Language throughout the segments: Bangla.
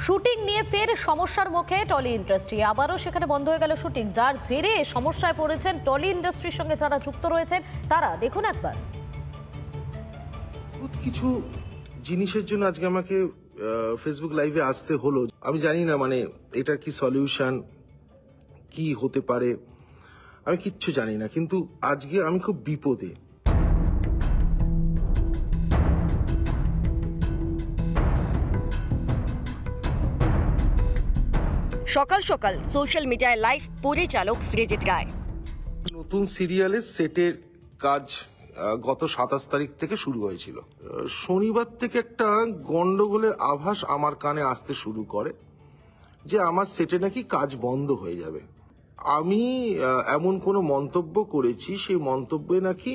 শুটিং নিয়ে ফের সমস্যার মুখে টলি ইন্ডাস্ট্রি। আবারও সেখানে বন্ধ হয়ে গেল শুটিং, যার জেরে সমস্যায় পড়েছেন টলি ইন্ডাস্ট্রির সঙ্গে যারা যুক্ত রয়েছেন তারা। দেখুন একবার। কিছু জিনিসের জন্য আজকে আমাকে ফেসবুক লাইভে আসতে হলো। আমি জানি না মানে এটার কি সলিউশন কি হতে পারে, আমি কিচ্ছু জানি না, কিন্তু আজকে আমি খুব বিপদে। সকাল সকাল সোশ্যাল মিডিয়ায় লাইভ পরিচালক সৃজিত রায়। নতুন সিরিয়ালের সেটের কাজ গত 27 তারিখ থেকে শুরু হয়েছিল। শনিবার থেকে একটা গন্ডগোলের আভাস আমার কানে আসতে শুরু করে যে আমার সেটে নাকি কাজ বন্ধ হয়ে যাবে। আমি এমন কোনো মন্তব্য করেছি, সেই মন্তব্যে নাকি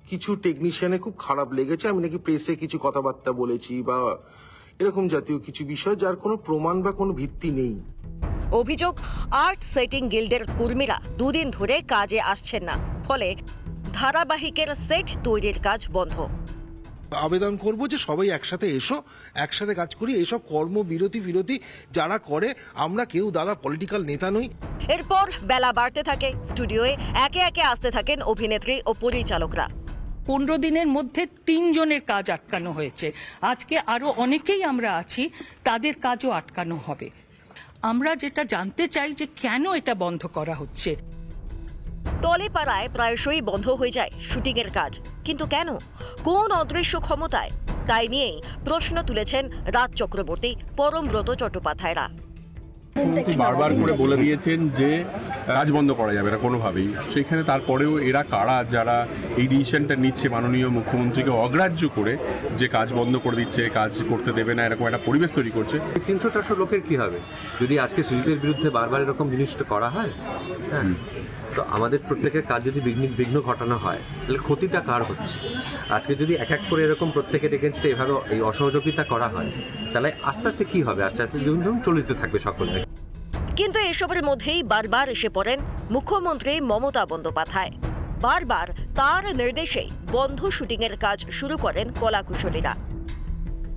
কিছু টেকনিশিয়ানে খুব খারাপ লেগেছে। আমি নাকি প্রেসে কিছু কথাবার্তা বলেছি বা এরকম জাতীয় কিছু বিষয়, যার কোনো প্রমাণ বা কোনো ভিত্তি নেই। অভিযোগ, আর্ট সেটিং গিল্ডের কর্মীরা দুদিন ধরে কাজে আসছেন না, ফলে ধারাবাহিকের সেট তৈরির কাজ বন্ধ। আবেদন করব যে সবাই একসাথে এসো, একসাথে কাজ করি। এইসব কর্মবিরতি যারা করে, আমরা কেউ দাদা পলিটিক্যাল নেতা নই। এরপর বেলা বাড়তে থাকে, স্টুডিওয়ে একে একে আসতে থাকেন অভিনেত্রী ও পরিচালকরা। 15 দিনের মধ্যে 3 জনের কাজ আটকানো হয়েছে। আজকে আরো অনেকেই আমরা আছি, তাদের কাজও আটকানো হবে। আমরা যেটা জানতে চাই যে কেন এটা বন্ধ করা হচ্ছে। টলিপাড়ায় প্রায়শই বন্ধ হয়ে যায় শুটিংয়ের কাজ, কিন্তু কেন, কোন অদৃশ্য ক্ষমতায়? তাই নিয়েই প্রশ্ন তুলেছেন রাজ চক্রবর্তী, পরমব্রত চট্টোপাধ্যায়রা। মুখ্যমন্ত্রী বারবার করে বলে দিয়েছেন যে কাজ বন্ধ করা যাবে না কোনোভাবেই। সেখানে তারপরেও এরা কারা যারা এই ডিসিশনটা নিচ্ছে, মাননীয় মুখ্যমন্ত্রীকে অগ্রাহ্য করে যে কাজ বন্ধ করে দিচ্ছে, কাজ করতে দেবে না, এরকম একটা পরিবেশ তৈরি করছে। 300-400 লোকের কি হবে যদি আজকে সুজিতের বিরুদ্ধে বারবার এরকম জিনিসটা করা হয়? হ্যাঁ, তো আমাদের প্রত্যেকের কাজ যদি বিঘ্ন ঘটানো হয়, তাহলে ক্ষতিটা কার হচ্ছে? আজকে যদি এক এক করে এরকম প্রত্যেকের এগেনস্টে এভাবে এই অসহযোগিতা করা হয়, তাহলে আস্তে আস্তে কি হবে? আস্তে আস্তে চলিত থাকবে সকলে। কিন্তু এসবের মধ্যেই বারবার এসে পড়েন মুখ্যমন্ত্রী মমতা বন্দ্যোপাধ্যায়। বারবার তার নির্দেশেই বন্ধ শুটিংয়ের কাজ শুরু করেন কলাকুশলীরা।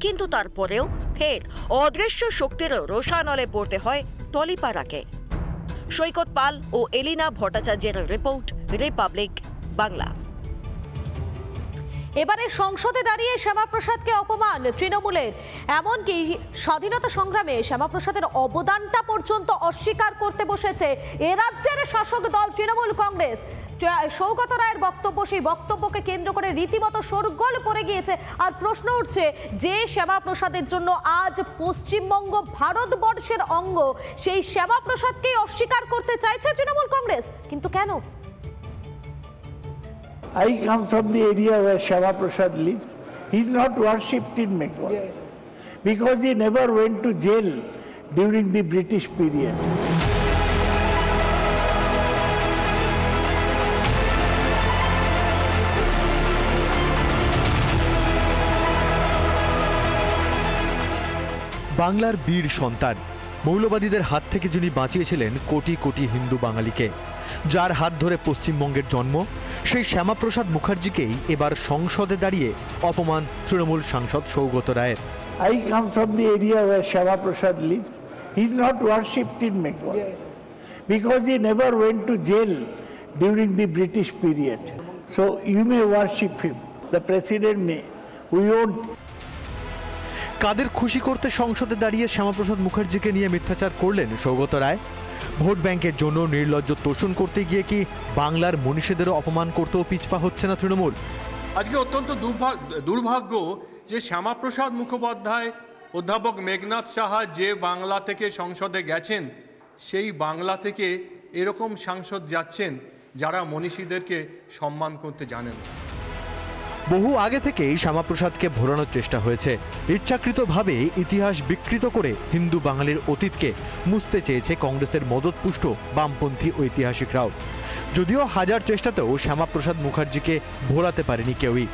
কিন্তু তারপরেও ফের অদৃশ্য শক্তির রোষানলে পড়তে হয় টলিপাড়াকে। সৈকত পাল ও এলিনা ভট্টাচার্যের রিপোর্ট, রিপাবলিক বাংলা। এবারে সংসদে দাঁড়িয়ে শ্যামাপ্রসাদকে অপমান তৃণমূলের, এমনকি স্বাধীনতা সংগ্রামে শ্যামাপ্রসাদের অবদানটা পর্যন্ত অস্বীকার করতে বসেছে এ রাজ্যের শাসক দল তৃণমূল কংগ্রেস। সৌগত রায়ের বক্তব্য, সেই বক্তব্যকে কেন্দ্র করে রীতিমতো শোরগোল পড়ে গিয়েছে। আর প্রশ্ন উঠছে যে শ্যামাপ্রসাদের জন্য আজ পশ্চিমবঙ্গ ভারতবর্ষের অঙ্গ, সেই শ্যামাপ্রসাদকেই অস্বীকার করতে চাইছে তৃণমূল কংগ্রেস, কিন্তু কেন? I come from the area where Shyama Prasad lived. He's not worshipped in Bengal. Yes. Because he never went to jail during the British period. বাংলার বীর সন্তান, মৌলবাদীদের হাত থেকে যিনি বাঁচিয়েছিলেন কোটি কোটি হিন্দু বাঙালিকে, যার হাত ধরে পশ্চিমবঙ্গের জন্ম, সেই শ্যামাপ্রসাদ মুখার্জিকেই এবার সংসদে দাঁড়িয়ে অপমান তৃণমূল সাংসদ সৌগত রায়ের। I come from the area where Shyama Prasad lived. He's not worshipped in Bengal. Yes. Because he never went to jail during the British period. So you may worship him. The president may. We won't. কাদের খুশি করতে সংসদে দাঁড়িয়ে শ্যামাপ্রসাদ মুখার্জিকে নিয়ে মিথ্যাচার করলেন সৌগত রায়? ভোট ব্যাংকের জন্য নির্লজ্জ তোষণ করতে গিয়ে কি বাংলার মনীষীদেরও অপমান করতেও পিছপা হচ্ছে না তৃণমূল? আজকে অত্যন্ত দুর্ভাগ্য যে শ্যামাপ্রসাদ মুখোপাধ্যায়, অধ্যাপক মেঘনাথ সাহা যে বাংলা থেকে সংসদে গেছেন, সেই বাংলা থেকে এরকম সাংসদ যাচ্ছেন যারা মনীষীদেরকে সম্মান করতে জানেন। বহু আগে থেকেই শ্যামাপ্রসাদকে ভোলানোর চেষ্টা হয়েছে। ইচ্ছাকৃতভাবে ইতিহাস বিকৃত করে হিন্দু বাঙালির অতীতকে মুছতে চেয়েছে কংগ্রেসের মদতপুষ্ট বামপন্থী ঐতিহাসিকরাও। যদিও হাজার চেষ্টাতেও শ্যামাপ্রসাদ মুখার্জিকে ভোলাতে পারেনি কেউই।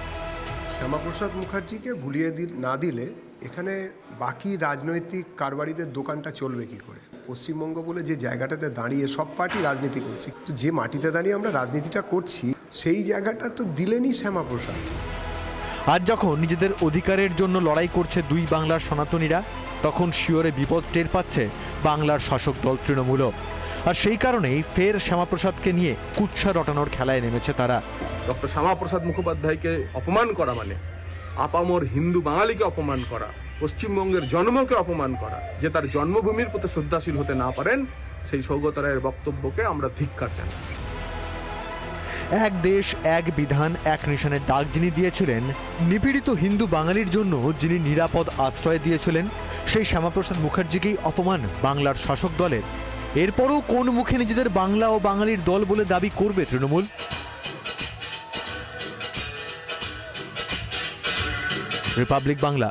শ্যামাপ্রসাদ মুখার্জিকে ভুলিয়ে না দিলে এখানে বাকি রাজনৈতিক কারবারিদের দোকানটা চলবে কি করে? পশ্চিমবঙ্গ বলে যে জায়গাটাতে দাঁড়িয়ে সব পার্টি রাজনীতি করছে, যে মাটিতে দাঁড়িয়ে আমরা রাজনীতিটা করছি, সেই জায়গাটা তো দিলেনই শ্যামাপ্রসাদ। আজ যখন নিজেদের অধিকারের জন্য লড়াই করছে দুই বাংলার সনাতনীরা, তখন শিয়রে বিপদ টের পাচ্ছে বাংলার শাসক দল তৃণমূলও। আর সেই কারণেই ফের শ্যামাপ্রসাদকে নিয়ে কুৎসা রটানোর খেলায় নেমেছে তারা। ডক্টর শ্যামাপ্রসাদ মুখোপাধ্যায়কে অপমান করা মানে আপামর হিন্দু বাঙালিকে অপমান করা, পশ্চিমবঙ্গের জন্মকে অপমান করা। যে তার জন্মভূমির প্রতি শ্রদ্ধাশীল হতে না পারেন, সেই সৌগত রায়ের বক্তব্যকে আমরা ধিক্কার জানাই। এক দেশ এক বিধান এক নিশানের ডাক যিনি দিয়েছিলেন, নিপীড়িত হিন্দু বাঙালির জন্য যিনি নিরাপদ আশ্রয় দিয়েছিলেন, সেই শ্যামাপ্রসাদ মুখার্জিকেই অপমান বাংলার শাসক দলের। এরপরও কোন মুখে নিজেদের বাংলা ও বাঙালির দল বলে দাবি করবে তৃণমূল? রিপাবলিক বাংলা।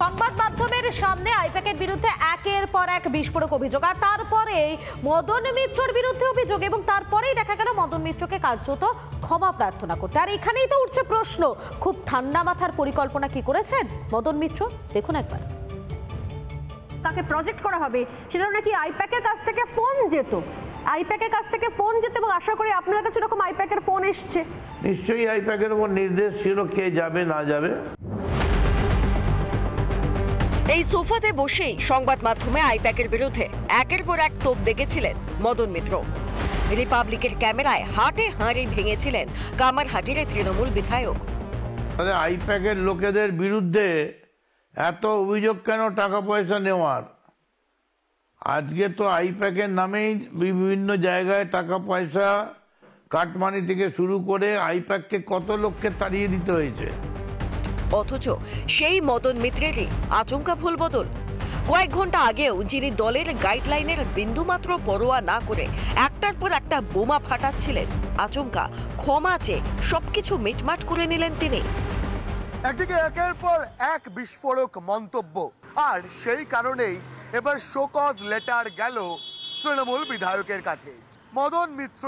সংবাদ মাধ্যমের সামনে আইপ্যাকের বিরুদ্ধে একের পর এক বিস্ফোরক অভিযোগ, আর তারপরে মদন মিত্রর বিরুদ্ধে অভিযোগ, এবং তারপরেই দেখা গেল মদন মিত্রকে কার্যত ক্ষমা প্রার্থনা করতে। আর এখানেই তো উঠছে প্রশ্ন, খুব ঠান্ডা মাথার পরিকল্পনা কি করেছেন মদন মিত্র? দেখুন একবার। তাকে প্রজেক্ট করা হবে, সেটা নাকি আইপ্যাকের কাছ থেকে ফোন যেত, আইপ্যাকের কাছ থেকে ফোন যেত, এবং আশা করি আপনার কাছে এরকম আইপ্যাকের ফোন এসছে। নিশ্চয়ই আইপ্যাকের উপর নির্দেশ ছিল কে যাবে না যাবে। এই সোফাতে বসেই সংবাদ মাধ্যমে আইপ্যাকের বিরুদ্ধে একের পর এক তোপ দেখেছিলেন মদন মিত্র। রিপাবলিকের ক্যামেরায় হাটে হাঁড়ি ভেঙেছিলেন কামারহাটির তৃণমূল বিধায়ক। আইপ্যাকের লোকেদের বিরুদ্ধে এত অভিযোগ কেন টাকা পয়সা নেওয়ার? আজকে তো আইপ্যাকের নামেই বিভিন্ন জায়গায় টাকা পয়সা, কাটমানি থেকে শুরু করে আইপ্যাককে কত লোককে তাড়িয়ে দিতে হয়েছে। অথচ সেই মদন মিত্রেরই আচমকা ভুল বদল। কয়েক ঘন্টা আগেও যিনি দলের গাইডলাইনের বিন্দুমাত্র পরোয়া না করে একটার পর একটা বোমা ফাটাচ্ছিলেন, আচমকা ক্ষমা চেয়ে সবকিছু মিটমাট করে নিলেন তিনি। একদিকে একের পর এক বিস্ফোরক মন্তব্য, আর সেই কারণেই এবার শোকজ লেটার গেল তৃণমূল বিধায়কের কাছে। মদন মিত্র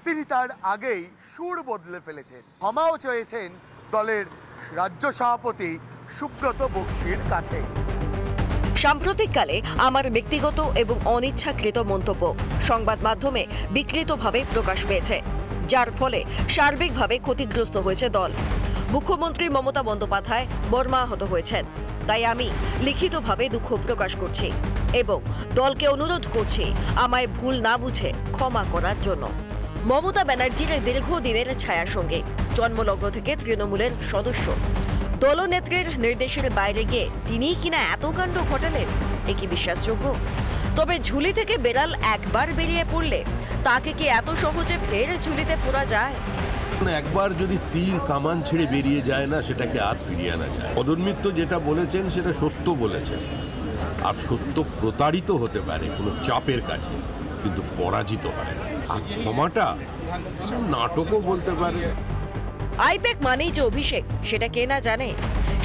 তিনি তার আগেই সুর বদলে ফেলেছেন, ক্ষমাও চেয়েছেন দলের রাজ্য সভাপতি সুব্রত বক্সির কাছে। সাম্প্রতিককালে আমার ব্যক্তিগত এবং অনিচ্ছাকৃত মন্তব্য সংবাদ মাধ্যমে বিকৃতভাবে প্রকাশ পেয়েছে, যার ফলে সার্বিকভাবে ক্ষতিগ্রস্ত হয়েছে দল। মুখ্যমন্ত্রী মমতা বন্দ্যোপাধ্যায় মর্মাহত হয়েছেন, তাই আমি লিখিতভাবে দুঃখ প্রকাশ করছি এবং দলকে অনুরোধ করছি আমায় ভুল না বুঝে ক্ষমা করার জন্য। মমতা ব্যানার্জির দীর্ঘদিনের ছায়ার সঙ্গে জন্মলগ্ন থেকে তৃণমূলের সদস্য, দলনেত্রীর নির্দেশের বাইরে গিয়ে তিনিই কিনা এত কাণ্ড ঘটালেন, এ কি বিশ্বাসযোগ্য? তবে ঝুলি থেকে বেড়াল একবার বেরিয়ে পড়লে তাকে কি এত সহজে ফের ঝুলিতে পড়া যায়? একবার যদি তীর কামান ছেড়ে বেরিয়ে যায় না, সেটাকে আর ফিরিয়ে আনা যায়। মদন মিত্র যেটা বলেছেন সেটা সত্য বলেছেন, আর সত্য প্রতারিত হতে পারে কোনো চাপের কাছে, কিন্তু পরাজিত হয় না। আর ক্ষমাটা নাটকও বলতে পারে। আইপ্যাক মানেই যে অভিষেক, সেটা কে না জানে।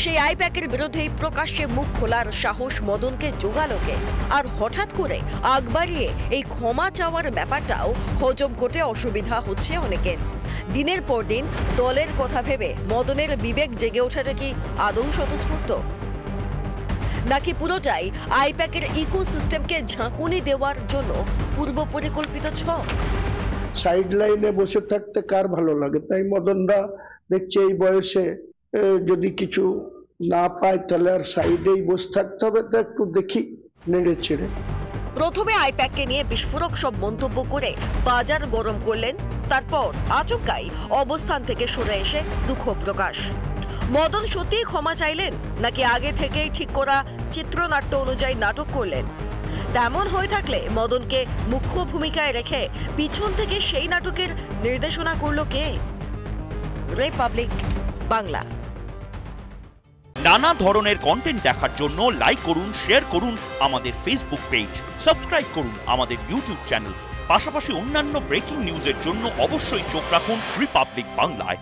সেই আইপ্যাকের বিরুদ্ধেই প্রকাশ্যে মুখ খোলার সাহস মদনকে জোগালোকে, আর হঠাৎ করে আগ বাড়িয়ে এই ক্ষমা চাওয়ার ব্যাপারটাও হজম করতে অসুবিধা হচ্ছে অনেকের। দিনের পর দিন দলের কথা ভেবে মদনের বিবেক জেগে ওঠাটা কি আদৌ স্বতঃস্ফূর্ত, নাকি পুরোটাই আইপ্যাকের ইকোসিস্টেমকে ঝাঁকুনি দেওয়ার জন্য পূর্ব পরিকল্পিত ছক? সাইড লাইনে বসে থাকতে কার ভালো লাগে? তাই মদনরা দেখছে এই বয়সে যদি কিছু না পায় তাহলে আর সাইডেই বসে থাকতে হবে, তো একটু দেখি নেড়ে ছেড়ে। প্রথমে আইপ্যাককে নিয়ে বিস্ফোরক সব মন্তব্য করে বাজার গরম করলেন, তারপর আচমকাই অবস্থান থেকে সরে এসে দুঃখ প্রকাশ। মদন সত্যিই ক্ষমা চাইলেন, নাকি আগে থেকেই ঠিক করা চিত্রনাট্য অনুযায়ী নাটক করলেন? তেমন হয়ে থাকলে মদনকে মুখ্য ভূমিকায় রেখে পিছন থেকে সেই নাটকের নির্দেশনা করল কে? রিপাবলিক বাংলা। নানা ধরনের কন্টেন্ট দেখার জন্য লাইক করুন, শেয়ার করুন আমাদের ফেসবুক পেজ, সাবস্ক্রাইব করুন আমাদের ইউটিউব চ্যানেল। পাশাপাশি অন্যান্য ব্রেকিং নিউজের জন্য অবশ্যই চোখ রাখুন রিপাবলিক বাংলায়।